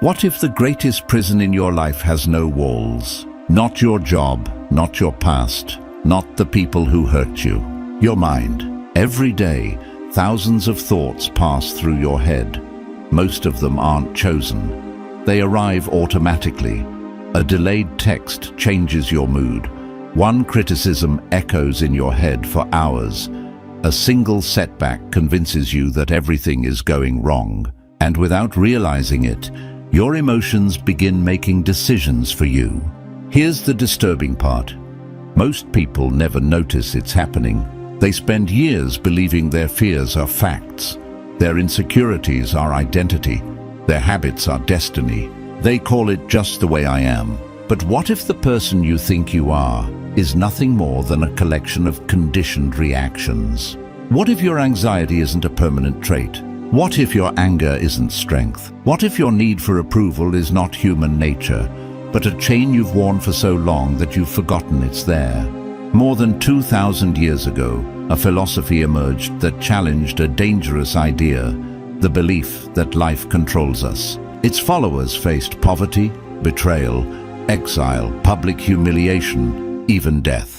What if the greatest prison in your life has no walls? Not your job, not your past, not the people who hurt you. Your mind. Every day, thousands of thoughts pass through your head. Most of them aren't chosen. They arrive automatically. A delayed text changes your mood. One criticism echoes in your head for hours. A single setback convinces you that everything is going wrong. And without realizing it, your emotions begin making decisions for you. Here's the disturbing part. Most people never notice it's happening. They spend years believing their fears are facts. Their insecurities are identity. Their habits are destiny. They call it just the way I am. But what if the person you think you are is nothing more than a collection of conditioned reactions? What if your anxiety isn't a permanent trait? What if your anger isn't strength? What if your need for approval is not human nature, but a chain you've worn for so long that you've forgotten it's there? More than 2,000 years ago, a philosophy emerged that challenged a dangerous idea, the belief that life controls us. Its followers faced poverty, betrayal, exile, public humiliation, even death.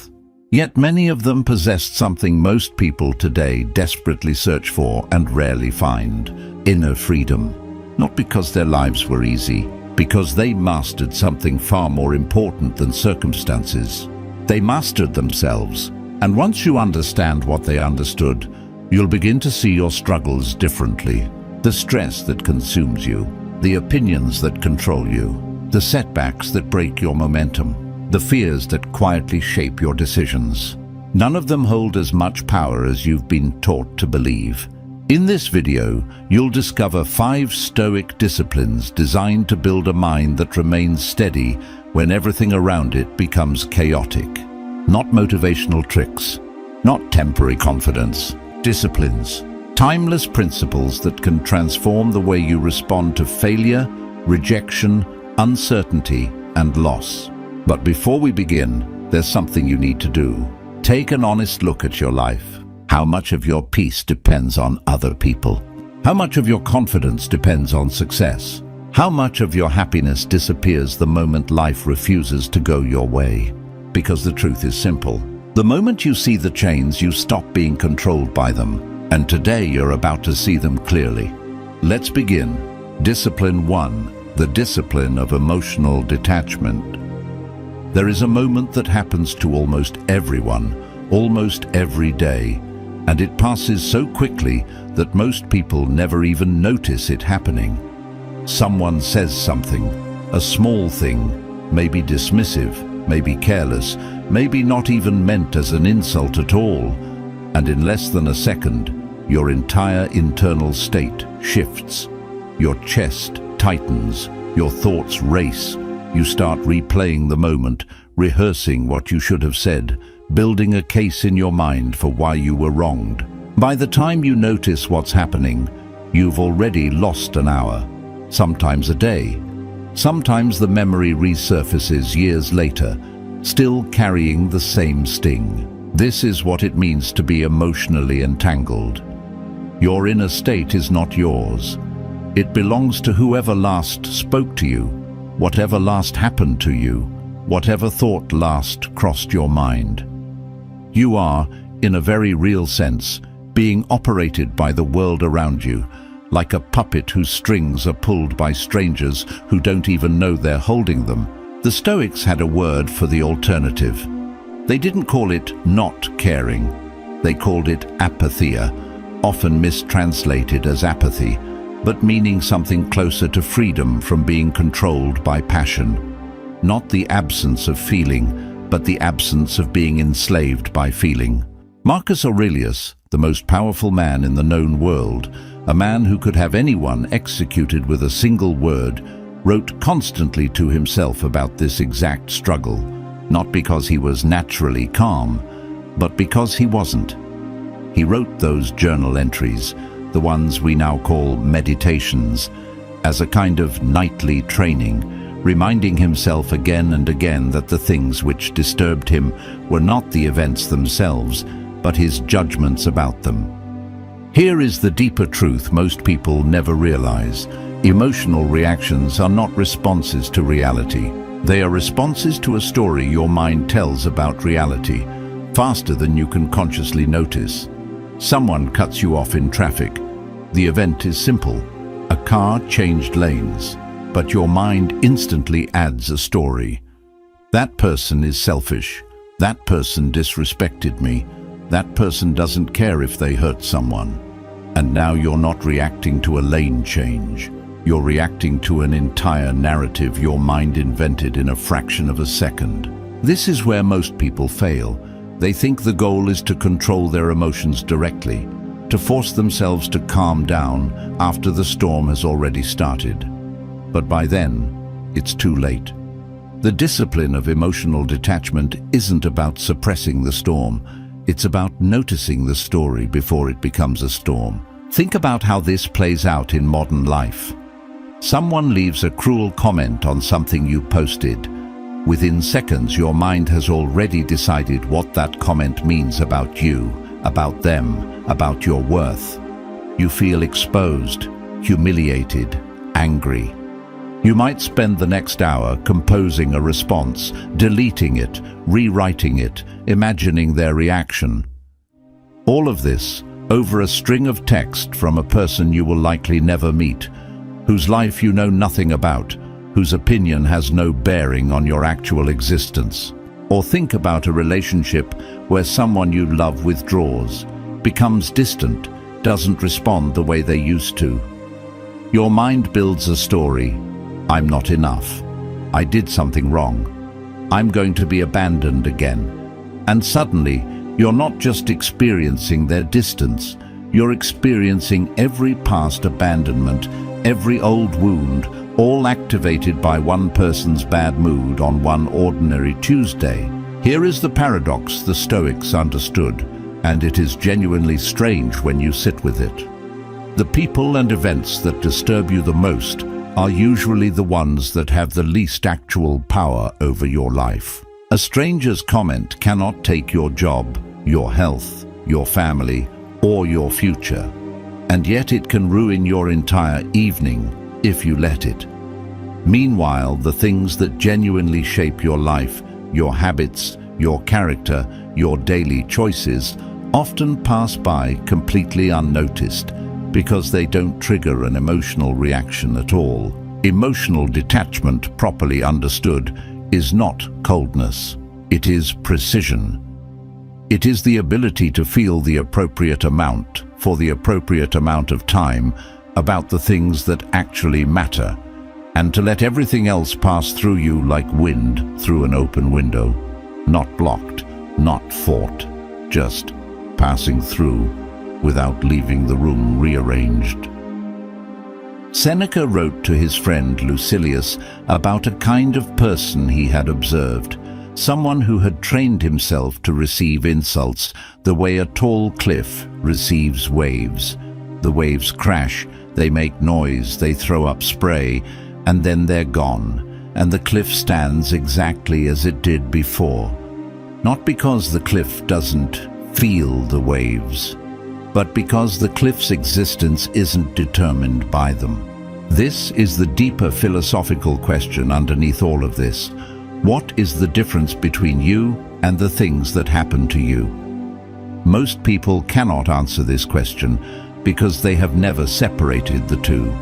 Yet many of them possessed something most people today desperately search for and rarely find: inner freedom. Not because their lives were easy, because they mastered something far more important than circumstances. They mastered themselves, and once you understand what they understood, you'll begin to see your struggles differently. The stress that consumes you, the opinions that control you, the setbacks that break your momentum, the fears that quietly shape your decisions. None of them hold as much power as you've been taught to believe. In this video, you'll discover 5 Stoic disciplines designed to build a mind that remains steady when everything around it becomes chaotic. Not motivational tricks, not temporary confidence. Disciplines. Timeless principles that can transform the way you respond to failure, rejection, uncertainty, and loss. But before we begin, there's something you need to do. Take an honest look at your life. How much of your peace depends on other people? How much of your confidence depends on success? How much of your happiness disappears the moment life refuses to go your way? Because the truth is simple. The moment you see the chains, you stop being controlled by them. And today you're about to see them clearly. Let's begin. Discipline 1. The discipline of emotional detachment. There is a moment that happens to almost everyone, almost every day, and it passes so quickly that most people never even notice it happening. Someone says something, a small thing, maybe dismissive, maybe careless, maybe not even meant as an insult at all, and in less than a second, your entire internal state shifts. Your chest tightens, your thoughts race. You start replaying the moment, rehearsing what you should have said, building a case in your mind for why you were wronged. By the time you notice what's happening, you've already lost an hour, sometimes a day. Sometimes the memory resurfaces years later, still carrying the same sting. This is what it means to be emotionally entangled. Your inner state is not yours. It belongs to whoever last spoke to you, whatever last happened to you, whatever thought last crossed your mind. You are, in a very real sense, being operated by the world around you, like a puppet whose strings are pulled by strangers who don't even know they're holding them. The Stoics had a word for the alternative. They didn't call it not caring. They called it apatheia, often mistranslated as apathy, but meaning something closer to freedom from being controlled by passion. Not the absence of feeling, but the absence of being enslaved by feeling. Marcus Aurelius, the most powerful man in the known world, a man who could have anyone executed with a single word, wrote constantly to himself about this exact struggle, not because he was naturally calm, but because he wasn't. He wrote those journal entries, the ones we now call meditations, as a kind of nightly training, reminding himself again and again that the things which disturbed him were not the events themselves, but his judgments about them. Here is the deeper truth most people never realize. Emotional reactions are not responses to reality. They are responses to a story your mind tells about reality, faster than you can consciously notice. Someone cuts you off in traffic. The event is simple. A car changed lanes, but your mind instantly adds a story. That person is selfish. That person disrespected me. That person doesn't care if they hurt someone. And now you're not reacting to a lane change. You're reacting to an entire narrative your mind invented in a fraction of a second. This is where most people fail. They think the goal is to control their emotions directly, to force themselves to calm down after the storm has already started. But by then, it's too late. The discipline of emotional detachment isn't about suppressing the storm. It's about noticing the story before it becomes a storm. Think about how this plays out in modern life. Someone leaves a cruel comment on something you posted. Within seconds, your mind has already decided what that comment means about you, about them, about your worth. You feel exposed, humiliated, angry. You might spend the next hour composing a response, deleting it, rewriting it, imagining their reaction. All of this over a string of text from a person you will likely never meet, whose life you know nothing about, whose opinion has no bearing on your actual existence. Or think about a relationship where someone you love withdraws, becomes distant, doesn't respond the way they used to. Your mind builds a story. I'm not enough. I did something wrong. I'm going to be abandoned again. And suddenly, you're not just experiencing their distance, you're experiencing every past abandonment, every old wound, all activated by one person's bad mood on one ordinary Tuesday. Here is the paradox the Stoics understood, and it is genuinely strange when you sit with it. The people and events that disturb you the most are usually the ones that have the least actual power over your life. A stranger's comment cannot take your job, your health, your family, or your future. And yet it can ruin your entire evening if you let it. Meanwhile, the things that genuinely shape your life, your habits, your character, your daily choices, often pass by completely unnoticed because they don't trigger an emotional reaction at all. Emotional detachment, properly understood, is not coldness. It is precision. It is the ability to feel the appropriate amount, for the appropriate amount of time, about the things that actually matter, and to let everything else pass through you like wind through an open window, not blocked, not fought, just passing through without leaving the room rearranged. Seneca wrote to his friend Lucilius about a kind of person he had observed, someone who had trained himself to receive insults the way a tall cliff receives waves. The waves crash, they make noise, they throw up spray, and then they're gone, and the cliff stands exactly as it did before. Not because the cliff doesn't feel the waves, but because the cliff's existence isn't determined by them. This is the deeper philosophical question underneath all of this. What is the difference between you and the things that happen to you? Most people cannot answer this question because they have never separated the two.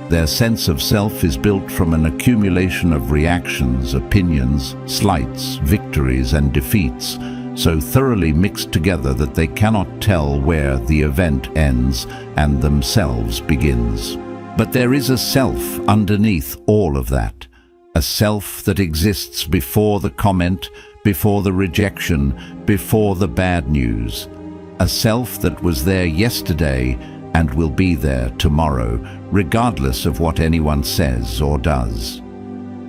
Their sense of self is built from an accumulation of reactions, opinions, slights, victories, and defeats, so thoroughly mixed together that they cannot tell where the event ends and themselves begins. But there is a self underneath all of that, a self that exists before the comment, before the rejection, before the bad news, a self that was there yesterday and will be there tomorrow, regardless of what anyone says or does.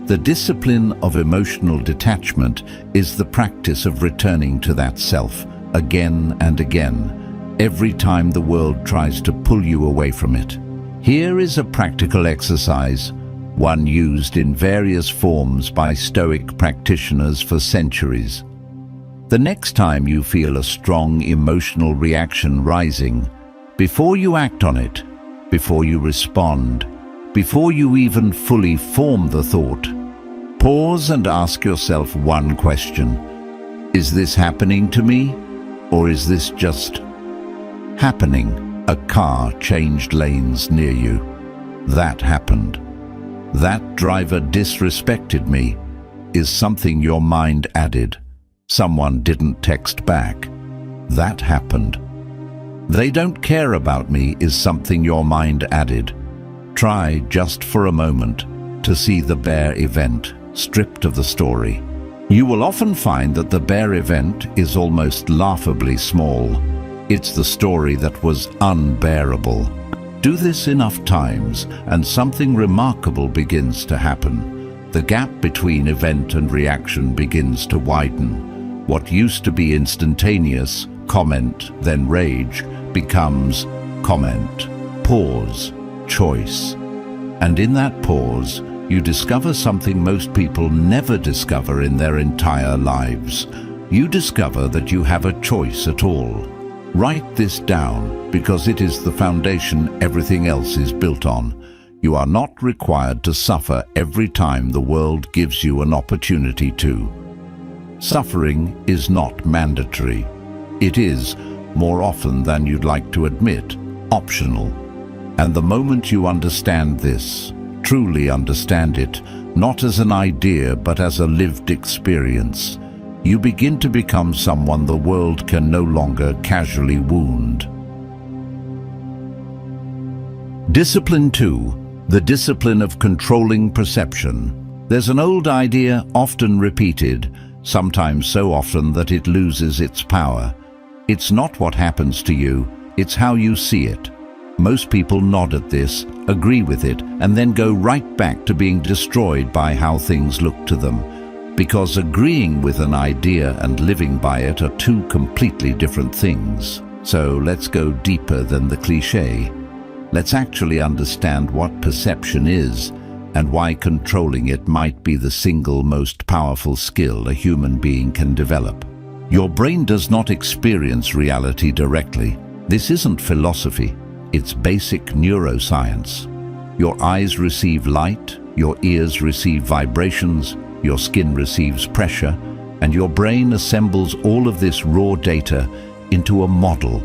The discipline of emotional detachment is the practice of returning to that self again and again, every time the world tries to pull you away from it. Here is a practical exercise, one used in various forms by Stoic practitioners for centuries. The next time you feel a strong emotional reaction rising, before you act on it, before you respond, Before you even fully form the thought, pause and ask yourself one question. Is this happening to me, or is this just happening? A car changed lanes near you. That happened. That driver disrespected me. Is something your mind added. Someone didn't text back. That happened. They don't care about me is something your mind added. Try, just for a moment, to see the bare event, stripped of the story. You will often find that the bare event is almost laughably small. It's the story that was unbearable. Do this enough times, and something remarkable begins to happen. The gap between event and reaction begins to widen. What used to be instantaneous, comment, then rage, becomes comment, pause, choice. And in that pause, you discover something most people never discover in their entire lives. You discover that you have a choice at all. Write this down, because it is the foundation everything else is built on. You are not required to suffer every time the world gives you an opportunity to. Suffering is not mandatory. It is, more often than you'd like to admit, optional. And the moment you understand this, truly understand it, not as an idea but as a lived experience, you begin to become someone the world can no longer casually wound. Discipline 2, the discipline of controlling perception. There's an old idea, often repeated, sometimes so often that it loses its power. It's not what happens to you, it's how you see it. Most people nod at this, agree with it, and then go right back to being destroyed by how things look to them. Because agreeing with an idea and living by it are two completely different things. So let's go deeper than the cliché. Let's actually understand what perception is and why controlling it might be the single most powerful skill a human being can develop. Your brain does not experience reality directly. This isn't philosophy, it's basic neuroscience. Your eyes receive light, your ears receive vibrations, your skin receives pressure, and your brain assembles all of this raw data into a model,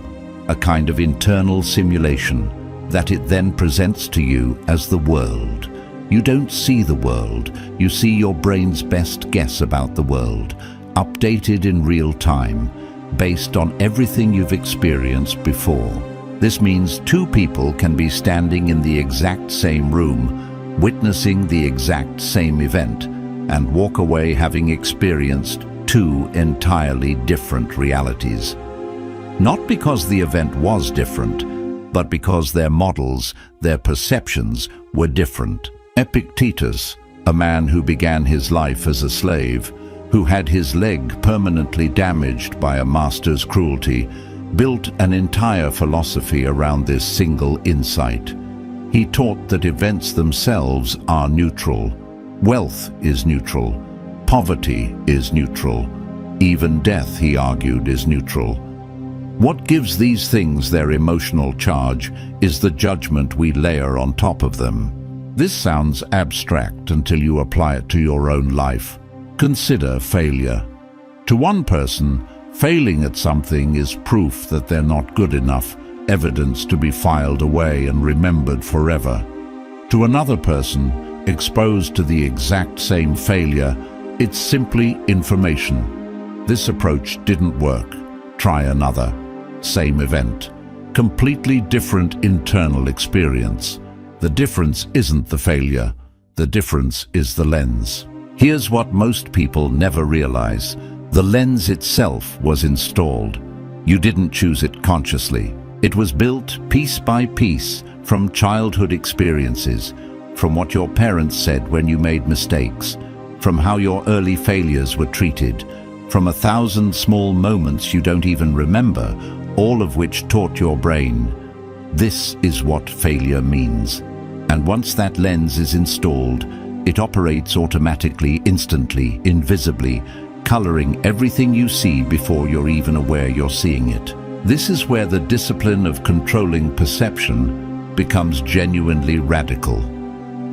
a kind of internal simulation that it then presents to you as the world. You don't see the world, you see your brain's best guess about the world, updated in real time, based on everything you've experienced before. This means two people can be standing in the exact same room, witnessing the exact same event, and walk away having experienced two entirely different realities. Not because the event was different, but because their models, their perceptions were different. Epictetus, a man who began his life as a slave, who had his leg permanently damaged by a master's cruelty, built an entire philosophy around this single insight. He taught that events themselves are neutral. Wealth is neutral. Poverty is neutral. Even death, he argued, is neutral. What gives these things their emotional charge is the judgment we layer on top of them. This sounds abstract until you apply it to your own life. Consider failure. To one person, failing at something is proof that they're not good enough, evidence to be filed away and remembered forever. To another person, exposed to the exact same failure, it's simply information. This approach didn't work. Try another. Same event. Completely different internal experience. The difference isn't the failure. The difference is the lens. Here's what most people never realize. The lens itself was installed. You didn't choose it consciously. It was built piece by piece from childhood experiences, from what your parents said when you made mistakes, from how your early failures were treated, from 1,000 small moments you don't even remember, all of which taught your brain, this is what failure means. And once that lens is installed, it operates automatically, instantly, invisibly, coloring everything you see before you're even aware you're seeing it. This is where the discipline of controlling perception becomes genuinely radical.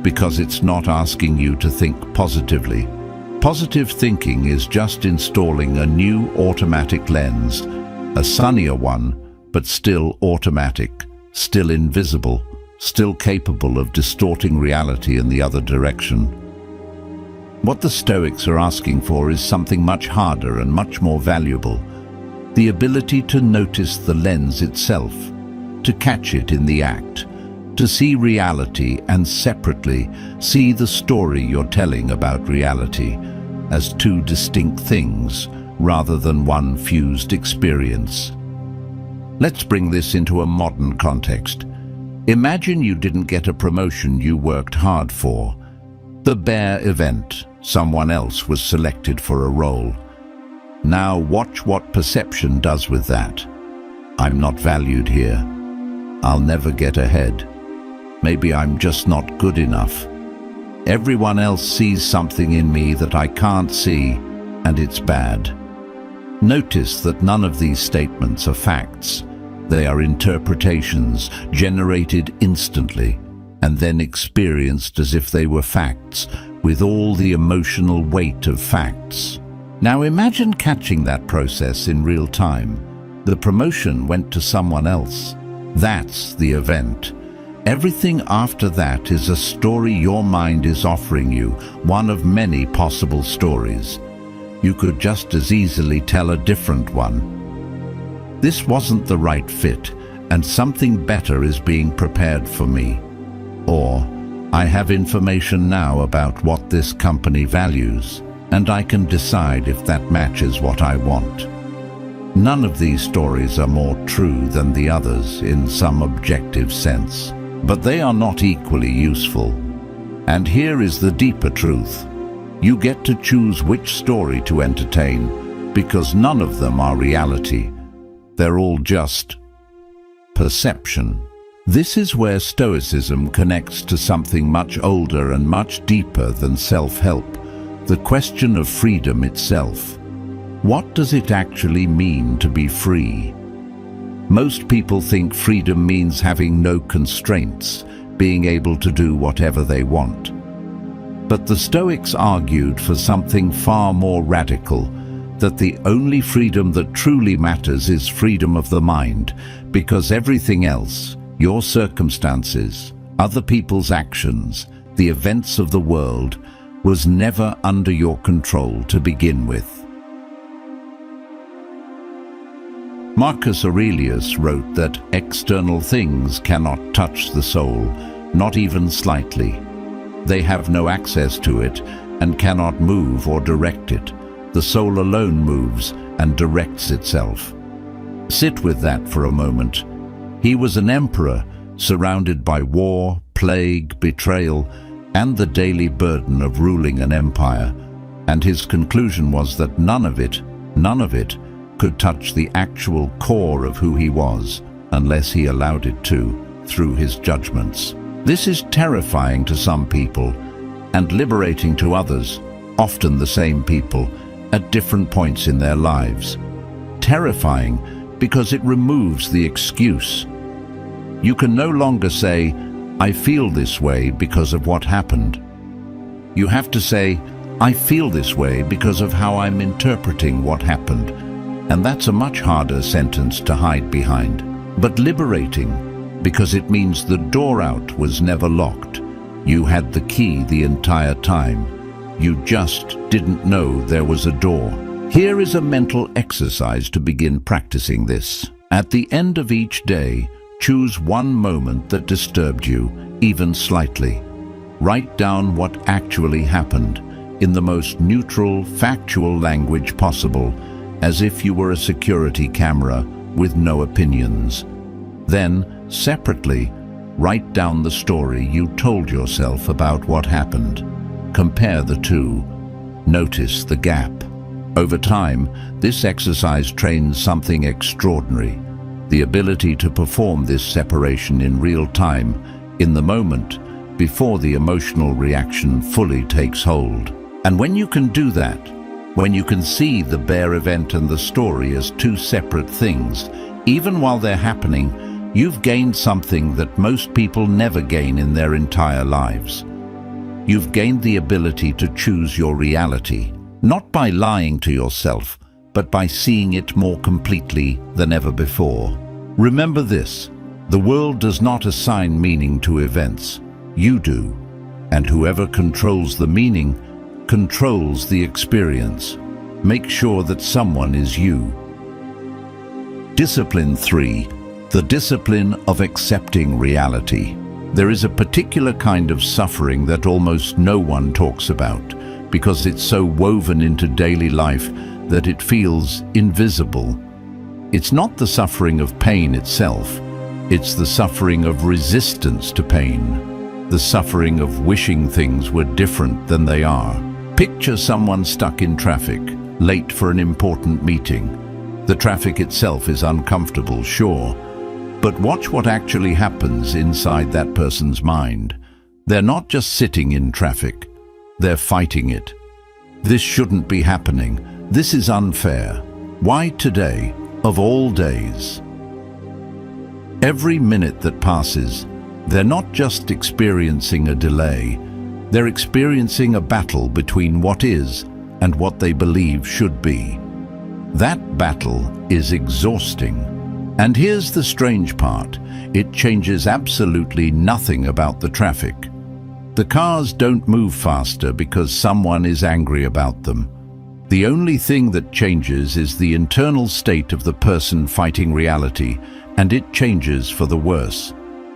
because it's not asking you to think positively. Positive thinking is just installing a new automatic lens, a sunnier one, but still automatic, still invisible, still capable of distorting reality in the other direction. What the Stoics are asking for is something much harder and much more valuable: the ability to notice the lens itself, to catch it in the act, to see reality and separately see the story you're telling about reality as two distinct things rather than one fused experience. Let's bring this into a modern context. Imagine you didn't get a promotion you worked hard for. The bare event, someone else was selected for a role. Now watch what perception does with that. I'm not valued here. I'll never get ahead. Maybe I'm just not good enough. Everyone else sees something in me that I can't see, and it's bad. Notice that none of these statements are facts. They are interpretations generated instantly and then experienced as if they were facts, with all the emotional weight of facts. Now imagine catching that process in real time. The promotion went to someone else. That's the event. Everything after that is a story your mind is offering you, one of many possible stories. You could just as easily tell a different one. This wasn't the right fit, and something better is being prepared for me. Or, I have information now about what this company values, and I can decide if that matches what I want. None of these stories are more true than the others in some objective sense, but they are not equally useful. And here is the deeper truth. You get to choose which story to entertain, because none of them are reality. They're all just perception. This is where Stoicism connects to something much older and much deeper than self-help, the question of freedom itself. What does it actually mean to be free? Most people think freedom means having no constraints, being able to do whatever they want. But the Stoics argued for something far more radical, that the only freedom that truly matters is freedom of the mind, because everything else, your circumstances, other people's actions, the events of the world, was never under your control to begin with. Marcus Aurelius wrote that external things cannot touch the soul, not even slightly. They have no access to it and cannot move or direct it. The soul alone moves and directs itself. Sit with that for a moment. He was an emperor surrounded by war, plague, betrayal, and the daily burden of ruling an empire. And his conclusion was that none of it could touch the actual core of who he was unless he allowed it to, through his judgments. This is terrifying to some people and liberating to others, often the same people, at different points in their lives. Terrifying because it removes the excuse. You can no longer say, I feel this way because of what happened. You have to say, I feel this way because of how I'm interpreting what happened. And that's a much harder sentence to hide behind, but liberating, because it means the door out was never locked. You had the key the entire time. You just didn't know there was a door. Here is a mental exercise to begin practicing this. At the end of each day, choose one moment that disturbed you, even slightly. Write down what actually happened, in the most neutral, factual language possible, as if you were a security camera with no opinions. Then, separately, write down the story you told yourself about what happened. Compare the two. Notice the gap. Over time, this exercise trains something extraordinary: the ability to perform this separation in real time, in the moment, before the emotional reaction fully takes hold. And when you can do that, when you can see the bare event and the story as two separate things, even while they're happening, you've gained something that most people never gain in their entire lives: You've gained the ability to choose your reality, not by lying to yourself, but by seeing it more completely than ever before. Remember this: the world does not assign meaning to events. You do. And whoever controls the meaning controls the experience. Make sure that someone is you. Discipline 3. The discipline of accepting reality. There is a particular kind of suffering that almost no one talks about, because it's so woven into daily life that it feels invisible. It's not the suffering of pain itself, it's the suffering of resistance to pain, the suffering of wishing things were different than they are. Picture someone stuck in traffic, late for an important meeting. The traffic itself is uncomfortable, sure, but watch what actually happens inside that person's mind. They're not just sitting in traffic, they're fighting it. This shouldn't be happening. This is unfair. Why today, of all days? Every minute that passes, they're not just experiencing a delay, they're experiencing a battle between what is and what they believe should be. That battle is exhausting. And here's the strange part: it changes absolutely nothing about the traffic. The cars don't move faster because someone is angry about them. The only thing that changes is the internal state of the person fighting reality, and it changes for the worse.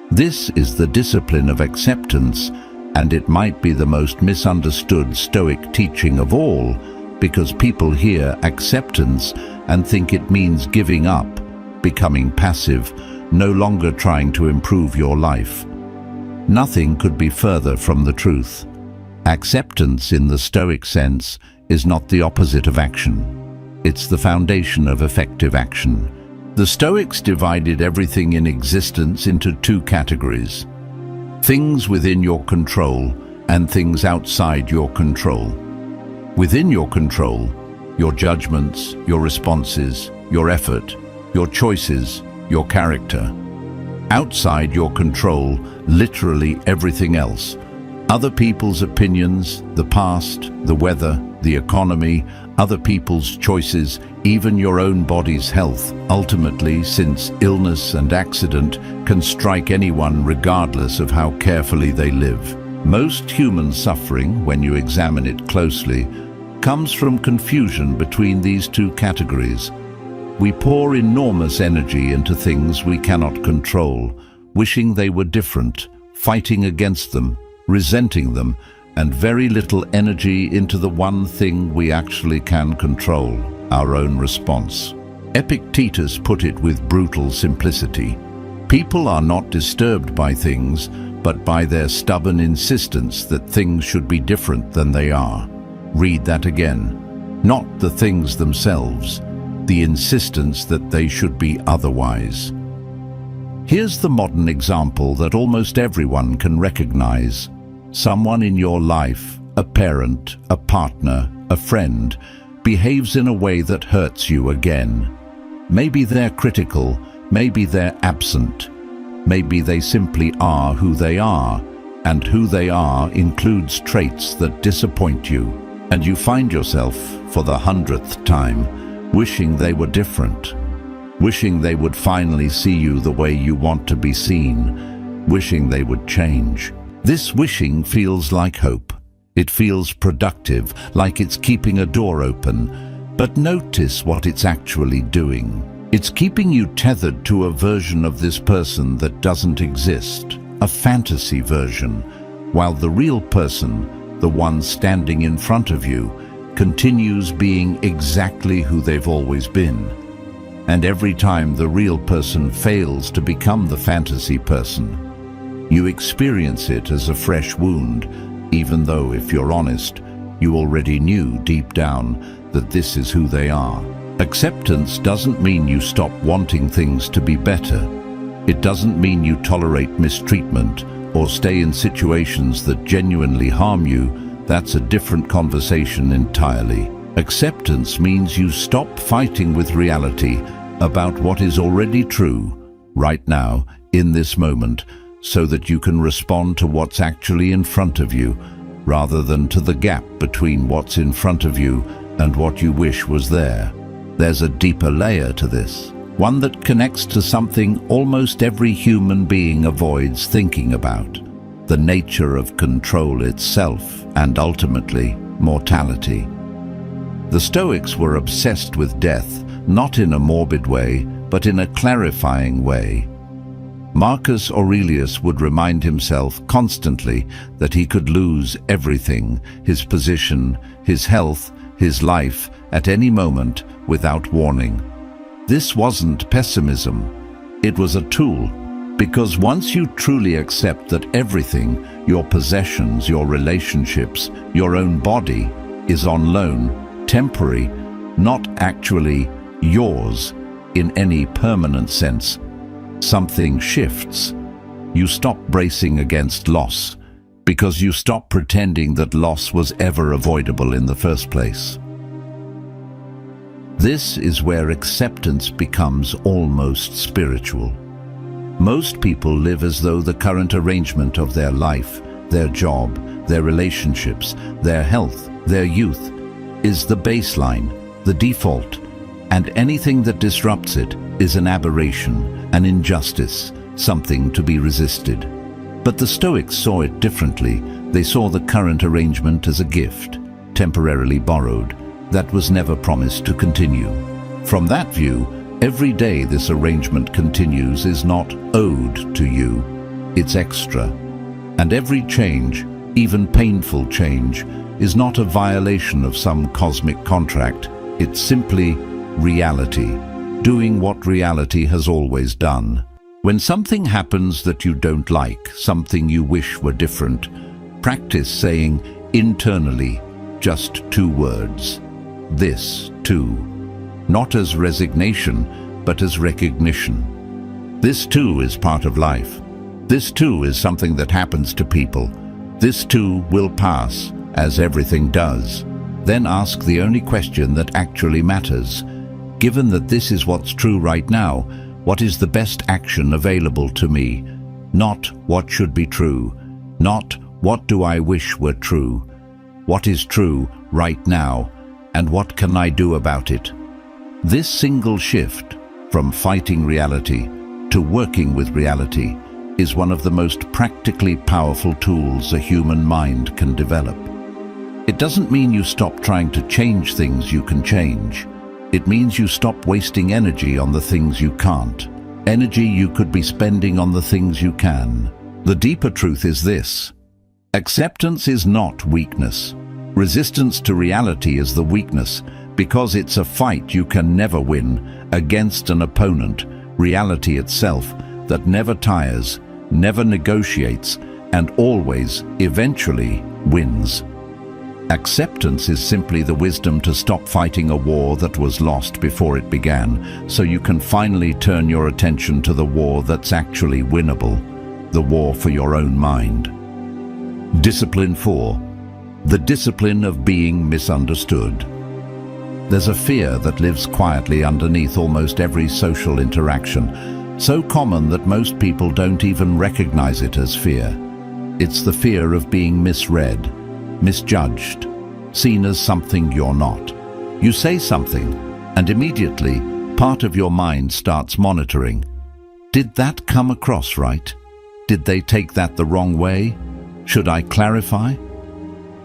This is the discipline of acceptance, and it might be the most misunderstood Stoic teaching of all, because people hear acceptance and think it means giving up, becoming passive, no longer trying to improve your life. Nothing could be further from the truth. Acceptance in the Stoic sense is not the opposite of action. It's the foundation of effective action. The Stoics divided everything in existence into two categories: things within your control and things outside your control. Within your control, your judgments, your responses, your effort, your choices, your character. Outside your control, literally everything else. Other people's opinions, the past, the weather, the economy, other people's choices, even your own body's health. Ultimately, since illness and accident can strike anyone regardless of how carefully they live. Most human suffering, when you examine it closely, comes from confusion between these two categories. We pour enormous energy into things we cannot control, wishing they were different, fighting against them, resenting them, and very little energy into the one thing we actually can control, our own response. Epictetus put it with brutal simplicity: people are not disturbed by things, but by their stubborn insistence that things should be different than they are. Read that again. Not the things themselves, the insistence that they should be otherwise. Here's the modern example that almost everyone can recognize. Someone in your life, a parent, a partner, a friend, behaves in a way that hurts you again. Maybe they're critical, maybe they're absent, maybe they simply are who they are, and who they are includes traits that disappoint you, and you find yourself, for the 100th time, wishing they were different, wishing they would finally see you the way you want to be seen, wishing they would change. This wishing feels like hope. It feels productive, like it's keeping a door open. But notice what it's actually doing. It's keeping you tethered to a version of this person that doesn't exist, a fantasy version, while the real person, the one standing in front of you, continues being exactly who they've always been. And every time the real person fails to become the fantasy person, you experience it as a fresh wound, even though, if you're honest, you already knew deep down that this is who they are. Acceptance doesn't mean you stop wanting things to be better. It doesn't mean you tolerate mistreatment or stay in situations that genuinely harm you. That's a different conversation entirely. Acceptance means you stop fighting with reality about what is already true, right now, in this moment, so that you can respond to what's actually in front of you, rather than to the gap between what's in front of you and what you wish was there. There's a deeper layer to this, one that connects to something almost every human being avoids thinking about: the nature of control itself and ultimately mortality. The Stoics were obsessed with death, not in a morbid way, but in a clarifying way. Marcus Aurelius would remind himself constantly that he could lose everything: his position, his health, his life, at any moment without warning. This wasn't pessimism, it was a tool, because once you truly accept that everything, your possessions, your relationships, your own body, is on loan, temporary, not actually yours in any permanent sense, something shifts. You stop bracing against loss, because you stop pretending that loss was ever avoidable in the first place. This is where acceptance becomes almost spiritual. Most people live as though the current arrangement of their life, their job, their relationships, their health, their youth, is the baseline, the default, and anything that disrupts it is an aberration, an injustice, something to be resisted. But the Stoics saw it differently. They saw the current arrangement as a gift, temporarily borrowed, that was never promised to continue. From that view, every day this arrangement continues is not owed to you, it's extra. And every change, even painful change, is not a violation of some cosmic contract. It's simply reality, doing what reality has always done. When something happens that you don't like, something you wish were different, practice saying internally just 2 words: this too. Not as resignation, but as recognition. This too is part of life. This too is something that happens to people. This too will pass, as everything does. Then ask the only question that actually matters. Given that this is what's true right now, what is the best action available to me? Not what should be true. Not what do I wish were true. What is true right now, and what can I do about it? This single shift from fighting reality to working with reality is one of the most practically powerful tools a human mind can develop. It doesn't mean you stop trying to change things you can change. It means you stop wasting energy on the things you can't. Energy you could be spending on the things you can. The deeper truth is this: acceptance is not weakness. Resistance to reality is the weakness, because it's a fight you can never win against an opponent, reality itself, that never tires, never negotiates, and always, eventually, wins. Acceptance is simply the wisdom to stop fighting a war that was lost before it began, so you can finally turn your attention to the war that's actually winnable, the war for your own mind. Discipline 4. The discipline of being misunderstood. There's a fear that lives quietly underneath almost every social interaction, so common that most people don't even recognize it as fear. It's the fear of being misread, misjudged, seen as something you're not. You say something, and immediately, part of your mind starts monitoring. Did that come across right? Did they take that the wrong way? Should I clarify?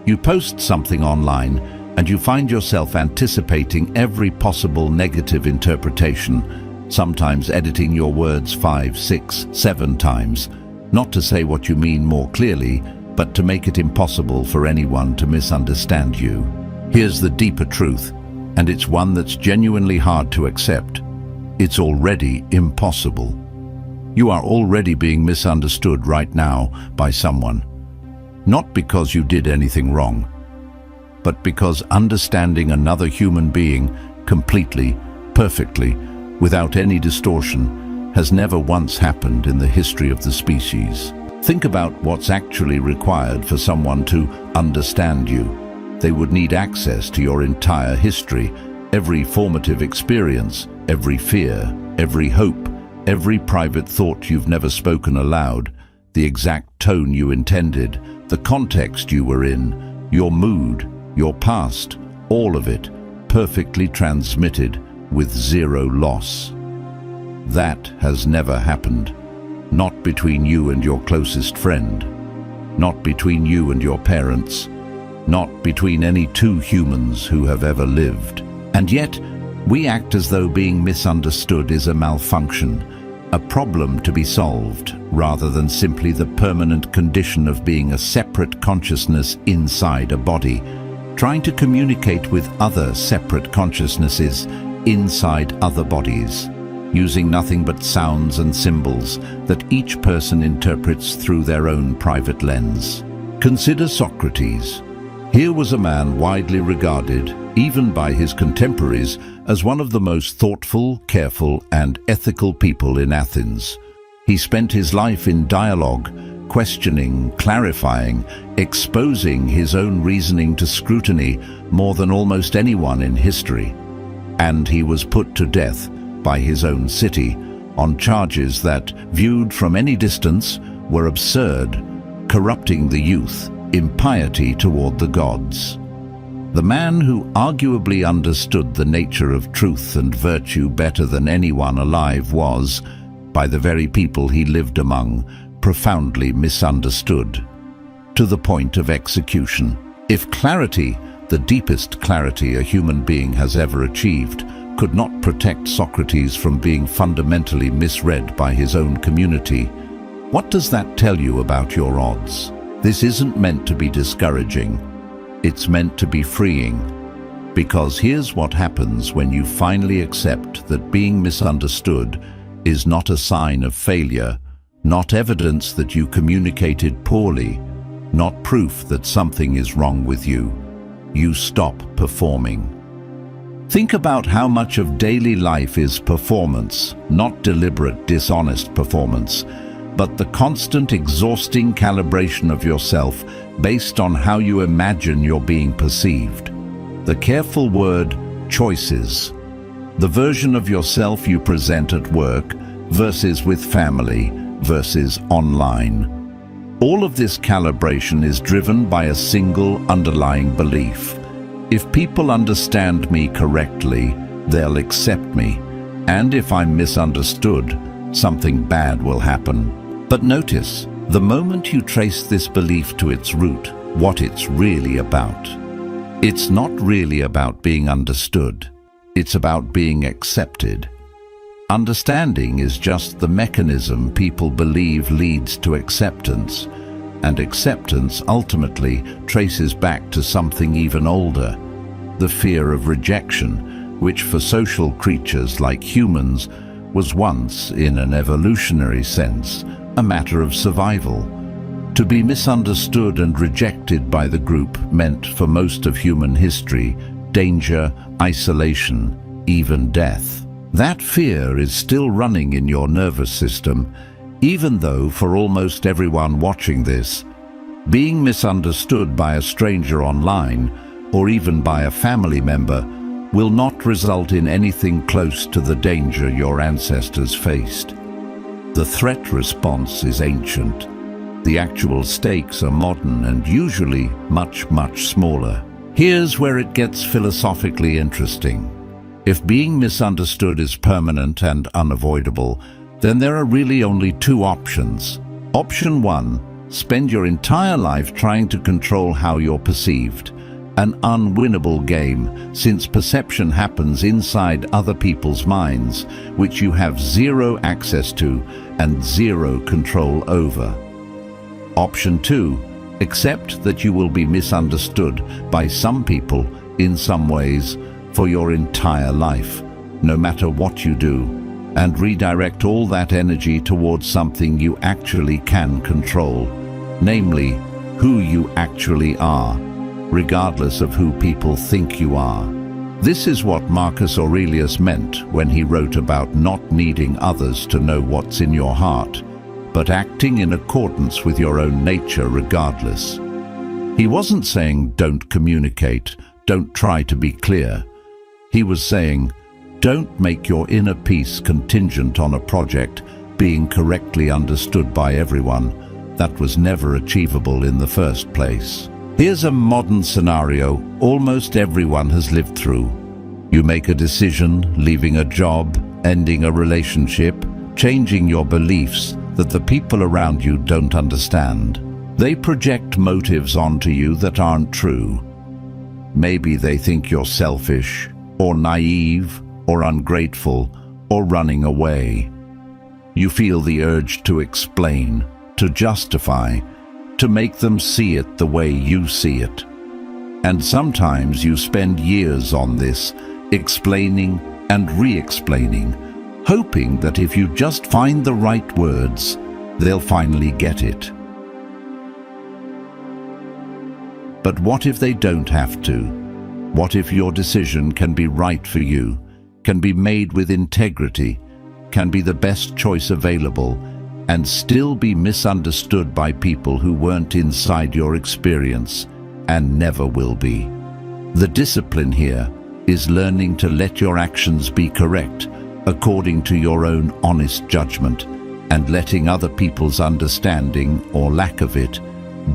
You post something online, and you find yourself anticipating every possible negative interpretation, sometimes editing your words 5, 6, 7 times, not to say what you mean more clearly, but to make it impossible for anyone to misunderstand you. Here's the deeper truth, and it's one that's genuinely hard to accept. It's already impossible. You are already being misunderstood right now by someone. Not because you did anything wrong, but because understanding another human being completely, perfectly, without any distortion, has never once happened in the history of the species. Think about what's actually required for someone to understand you. They would need access to your entire history, every formative experience, every fear, every hope, every private thought you've never spoken aloud, the exact tone you intended, the context you were in, your mood, your past, all of it perfectly transmitted with zero loss. That has never happened. Not between you and your closest friend. Not between you and your parents. Not between any two humans who have ever lived. And yet, we act as though being misunderstood is a malfunction, a problem to be solved, rather than simply the permanent condition of being a separate consciousness inside a body, trying to communicate with other separate consciousnesses inside other bodies, using nothing but sounds and symbols that each person interprets through their own private lens. Consider Socrates. Here was a man widely regarded, even by his contemporaries, as one of the most thoughtful, careful, and ethical people in Athens. He spent his life in dialogue, questioning, clarifying, exposing his own reasoning to scrutiny more than almost anyone in history. And he was put to death by his own city on charges that, viewed from any distance, were absurd, corrupting the youth, impiety toward the gods. The man who arguably understood the nature of truth and virtue better than anyone alive was, by the very people he lived among, profoundly misunderstood, to the point of execution. If clarity, the deepest clarity a human being has ever achieved, could not protect Socrates from being fundamentally misread by his own community, what does that tell you about your odds? This isn't meant to be discouraging. It's meant to be freeing. Because here's what happens when you finally accept that being misunderstood is not a sign of failure, not evidence that you communicated poorly, not proof that something is wrong with you. You stop performing. Think about how much of daily life is performance, not deliberate, dishonest performance, but the constant, exhausting calibration of yourself based on how you imagine you're being perceived. The careful word, choices. The version of yourself you present at work versus with family versus online. All of this calibration is driven by a single underlying belief. If people understand me correctly, they'll accept me. And if I'm misunderstood, something bad will happen. But notice, the moment you trace this belief to its root, what it's really about. It's not really about being understood. It's about being accepted. Understanding is just the mechanism people believe leads to acceptance, and acceptance ultimately traces back to something even older, the fear of rejection, which for social creatures like humans was once, in an evolutionary sense, a matter of survival. To be misunderstood and rejected by the group meant, for most of human history, danger, isolation, even death. That fear is still running in your nervous system, even though for almost everyone watching this, being misunderstood by a stranger online, or even by a family member, will not result in anything close to the danger your ancestors faced. The threat response is ancient. The actual stakes are modern and usually much, much smaller. Here's where it gets philosophically interesting. If being misunderstood is permanent and unavoidable, then there are really only two options. Option one, spend your entire life trying to control how you're perceived. An unwinnable game, since perception happens inside other people's minds, which you have zero access to and zero control over. Option two, accept that you will be misunderstood by some people in some ways for your entire life, no matter what you do, and redirect all that energy towards something you actually can control, namely, who you actually are, regardless of who people think you are. This is what Marcus Aurelius meant when he wrote about not needing others to know what's in your heart, but acting in accordance with your own nature regardless. He wasn't saying don't communicate, don't try to be clear. He was saying, don't make your inner peace contingent on a project being correctly understood by everyone, that was never achievable in the first place. Here's a modern scenario almost everyone has lived through. You make a decision, leaving a job, ending a relationship, changing your beliefs that the people around you don't understand. They project motives onto you that aren't true. Maybe they think you're selfish, or naive, or ungrateful, or running away. You feel the urge to explain, to justify, to make them see it the way you see it. And sometimes you spend years on this, explaining and re-explaining, hoping that if you just find the right words, they'll finally get it. But what if they don't have to? What if your decision can be right for you, can be made with integrity, can be the best choice available, and still be misunderstood by people who weren't inside your experience and never will be? The discipline here is learning to let your actions be correct according to your own honest judgment, and letting other people's understanding or lack of it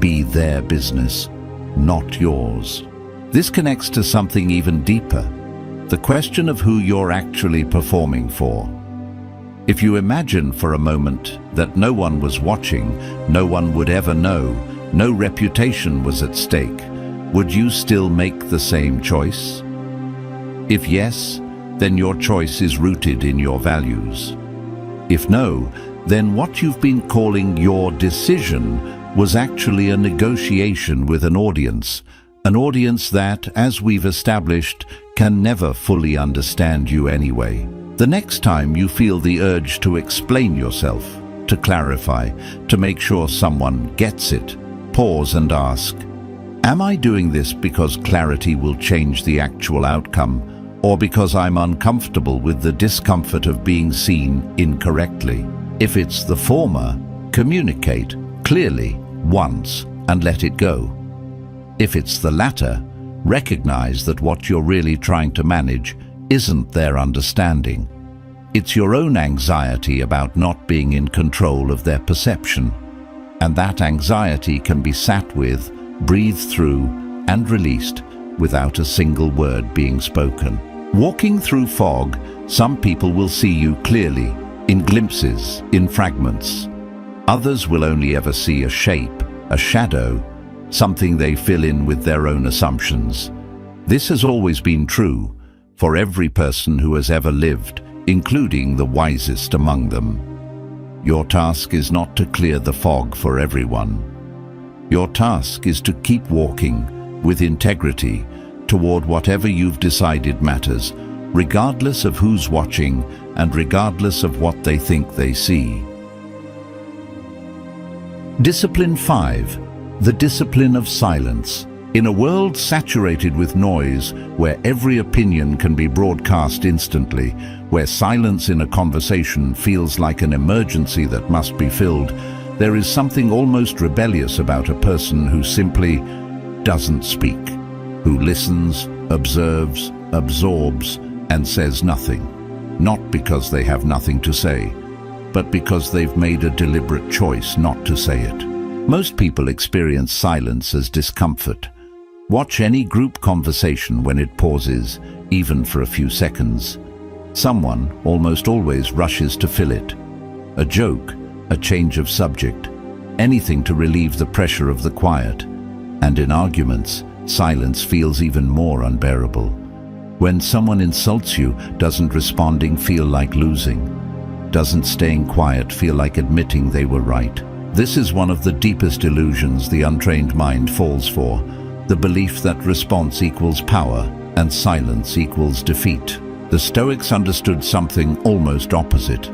be their business, not yours. This connects to something even deeper, the question of who you're actually performing for. If you imagine for a moment that no one was watching, no one would ever know, no reputation was at stake, would you still make the same choice? If yes, then your choice is rooted in your values. If no, then what you've been calling your decision was actually a negotiation with an audience that, as we've established, can never fully understand you anyway. The next time you feel the urge to explain yourself, to clarify, to make sure someone gets it, pause and ask, am I doing this because clarity will change the actual outcome, or because I'm uncomfortable with the discomfort of being seen incorrectly? If it's the former, communicate clearly once and let it go. If it's the latter, recognize that what you're really trying to manage isn't their understanding. It's your own anxiety about not being in control of their perception. And that anxiety can be sat with, breathed through, and released without a single word being spoken. Walking through fog, some people will see you clearly, in glimpses, in fragments. Others will only ever see a shape, a shadow, something they fill in with their own assumptions. This has always been true for every person who has ever lived, including the wisest among them. Your task is not to clear the fog for everyone. Your task is to keep walking with integrity toward whatever you've decided matters, regardless of who's watching and regardless of what they think they see. Discipline 5. The discipline of silence. In a world saturated with noise, where every opinion can be broadcast instantly, where silence in a conversation feels like an emergency that must be filled, there is something almost rebellious about a person who simply doesn't speak, who listens, observes, absorbs, and says nothing. Not because they have nothing to say, but because they've made a deliberate choice not to say it. Most people experience silence as discomfort. Watch any group conversation when it pauses, even for a few seconds. Someone almost always rushes to fill it. A joke, a change of subject, anything to relieve the pressure of the quiet. And in arguments, silence feels even more unbearable. When someone insults you, doesn't responding feel like losing? Doesn't staying quiet feel like admitting they were right? This is one of the deepest illusions the untrained mind falls for, the belief that response equals power and silence equals defeat. The Stoics understood something almost opposite.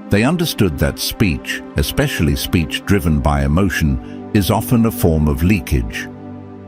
They understood that speech, especially speech driven by emotion, is often a form of leakage.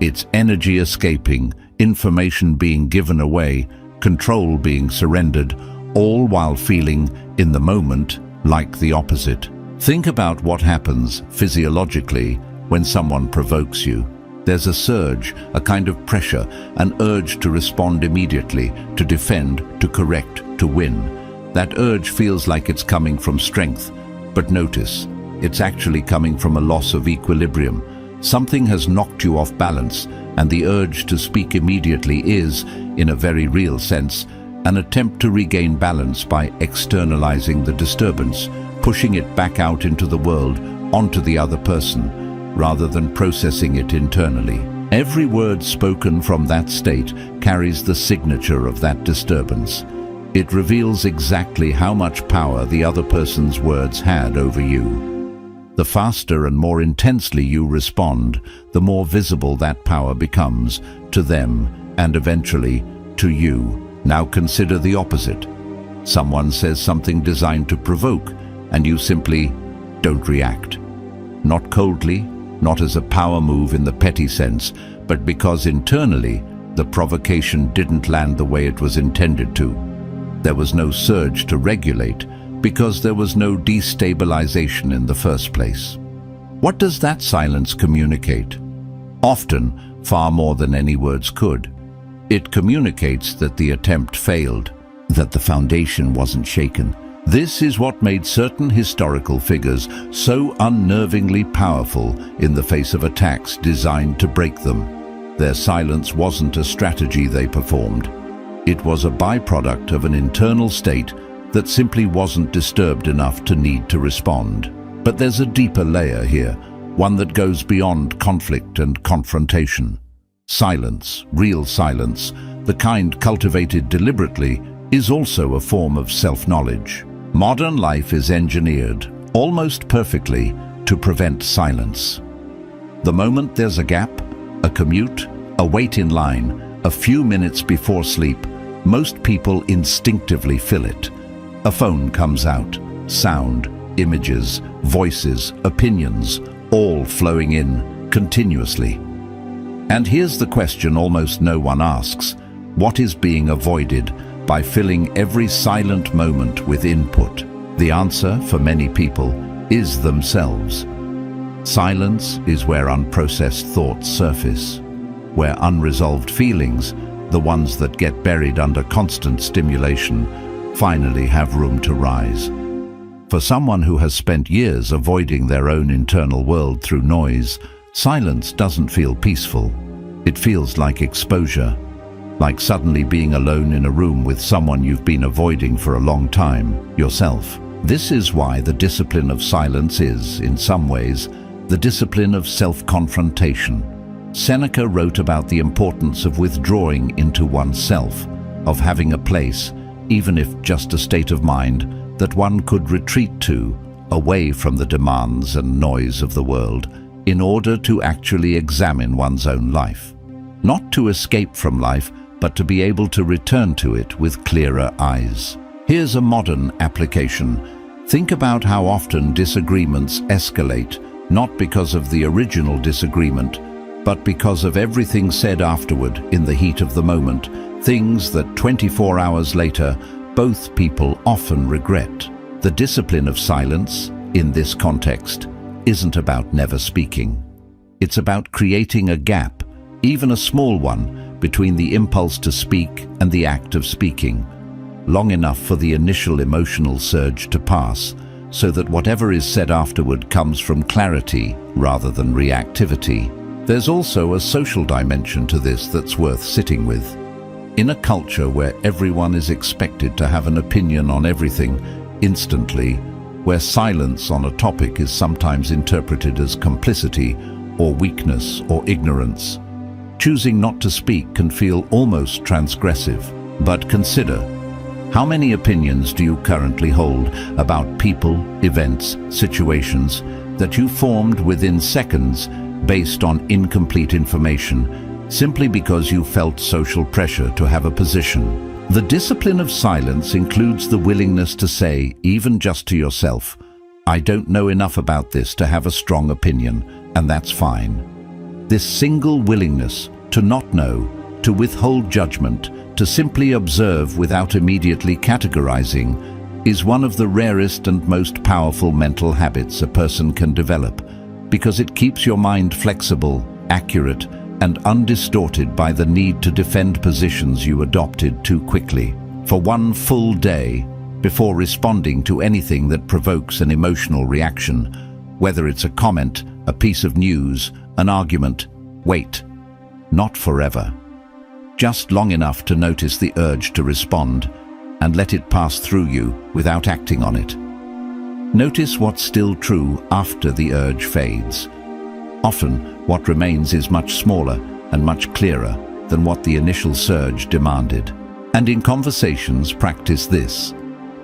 It's energy escaping, information being given away, control being surrendered, all while feeling, in the moment, like the opposite. Think about what happens physiologically when someone provokes you. There's a surge, a kind of pressure, an urge to respond immediately, to defend, to correct, to win. That urge feels like it's coming from strength. But notice, it's actually coming from a loss of equilibrium. Something has knocked you off balance, and the urge to speak immediately is, in a very real sense, an attempt to regain balance by externalizing the disturbance, pushing it back out into the world, onto the other person, rather than processing it internally. Every word spoken from that state carries the signature of that disturbance. It reveals exactly how much power the other person's words had over you. The faster and more intensely you respond, the more visible that power becomes to them and eventually to you. Now consider the opposite. Someone says something designed to provoke, and you simply don't react. Not coldly, not as a power move in the petty sense, but because internally the provocation didn't land the way it was intended to. There was no surge to regulate, because there was no destabilization in the first place. What does that silence communicate? Often, far more than any words could. It communicates that the attempt failed, that the foundation wasn't shaken. This is what made certain historical figures so unnervingly powerful in the face of attacks designed to break them. Their silence wasn't a strategy they performed. It was a byproduct of an internal state that simply wasn't disturbed enough to need to respond. But there's a deeper layer here, one that goes beyond conflict and confrontation. Silence, real silence, the kind cultivated deliberately, is also a form of self-knowledge. Modern life is engineered, almost perfectly, to prevent silence. The moment there's a gap, a commute, a wait in line, a few minutes before sleep, most people instinctively fill it. A phone comes out, sound, images, voices, opinions, all flowing in continuously. And here's the question almost no one asks: what is being avoided by filling every silent moment with input? The answer, for many people, is themselves. Silence is where unprocessed thoughts surface, where unresolved feelings, the ones that get buried under constant stimulation, finally have room to rise. For someone who has spent years avoiding their own internal world through noise, silence doesn't feel peaceful. It feels like exposure, like suddenly being alone in a room with someone you've been avoiding for a long time, yourself. This is why the discipline of silence is, in some ways, the discipline of self-confrontation. Seneca wrote about the importance of withdrawing into oneself, of having a place, even if just a state of mind, that one could retreat to, away from the demands and noise of the world, in order to actually examine one's own life. Not to escape from life, but to be able to return to it with clearer eyes. Here's a modern application. Think about how often disagreements escalate, not because of the original disagreement, but because of everything said afterward in the heat of the moment, things that 24 hours later, both people often regret. The discipline of silence, in this context, isn't about never speaking. It's about creating a gap, even a small one, between the impulse to speak and the act of speaking, long enough for the initial emotional surge to pass, so that whatever is said afterward comes from clarity rather than reactivity. There's also a social dimension to this that's worth sitting with. In a culture where everyone is expected to have an opinion on everything instantly, where silence on a topic is sometimes interpreted as complicity or weakness or ignorance, choosing not to speak can feel almost transgressive. But consider, how many opinions do you currently hold about people, events, situations that you formed within seconds based on incomplete information, simply because you felt social pressure to have a position? The discipline of silence includes the willingness to say, even just to yourself, I don't know enough about this to have a strong opinion, and that's fine. This single willingness to not know, to withhold judgment, to simply observe without immediately categorizing, is one of the rarest and most powerful mental habits a person can develop, because it keeps your mind flexible, accurate, and undistorted by the need to defend positions you adopted too quickly. For one full day, before responding to anything that provokes an emotional reaction, Whether it's a comment, a piece of news, an argument, wait. Not forever. Just long enough to notice the urge to respond and let it pass through you without acting on it. Notice what's still true after the urge fades. Often, what remains is much smaller and much clearer than what the initial surge demanded. And in conversations, practice this.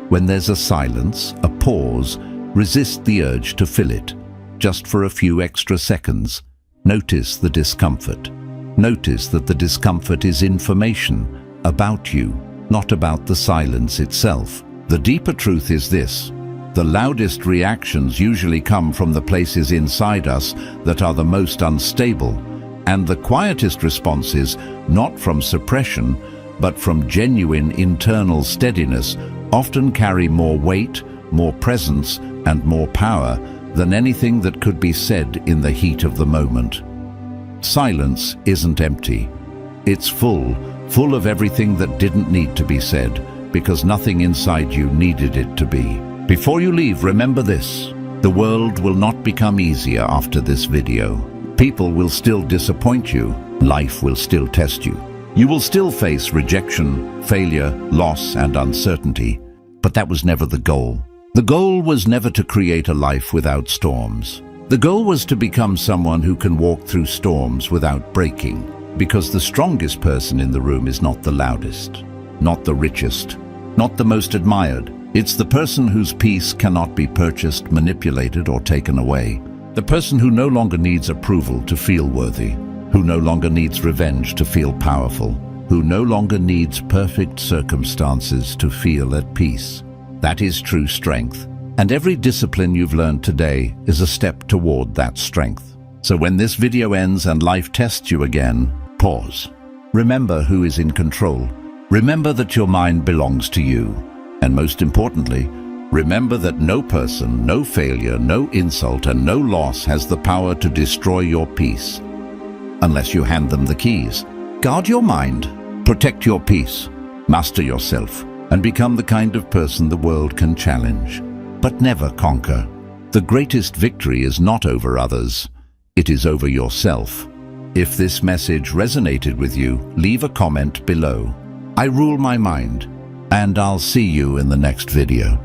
When there's a silence, a pause, resist the urge to fill it. Just for a few extra seconds, notice the discomfort. Notice that the discomfort is information about you, not about the silence itself. The deeper truth is this: the loudest reactions usually come from the places inside us that are the most unstable, and the quietest responses, not from suppression, but from genuine internal steadiness, often carry more weight, more presence, and more power than anything that could be said in the heat of the moment. Silence isn't empty. It's full of everything that didn't need to be said, because nothing inside you needed it to be. Before you leave, remember this: the world will not become easier after this video. People will still disappoint you. Life will still test you. You will still face rejection, failure, loss, and uncertainty. But that was never the goal. The goal was never to create a life without storms. The goal was to become someone who can walk through storms without breaking, because the strongest person in the room is not the loudest, not the richest, not the most admired. It's the person whose peace cannot be purchased, manipulated, or taken away. The person who no longer needs approval to feel worthy, who no longer needs revenge to feel powerful, who no longer needs perfect circumstances to feel at peace. That is true strength. And every discipline you've learned today is a step toward that strength. So when this video ends and life tests you again, pause. Remember who is in control. Remember that your mind belongs to you. And most importantly, remember that no person, no failure, no insult, and no loss has the power to destroy your peace, unless you hand them the keys. Guard your mind, protect your peace, master yourself, and become the kind of person the world can challenge, but never conquer. The greatest victory is not over others, it is over yourself. If this message resonated with you, leave a comment below. I rule my mind, and I'll see you in the next video.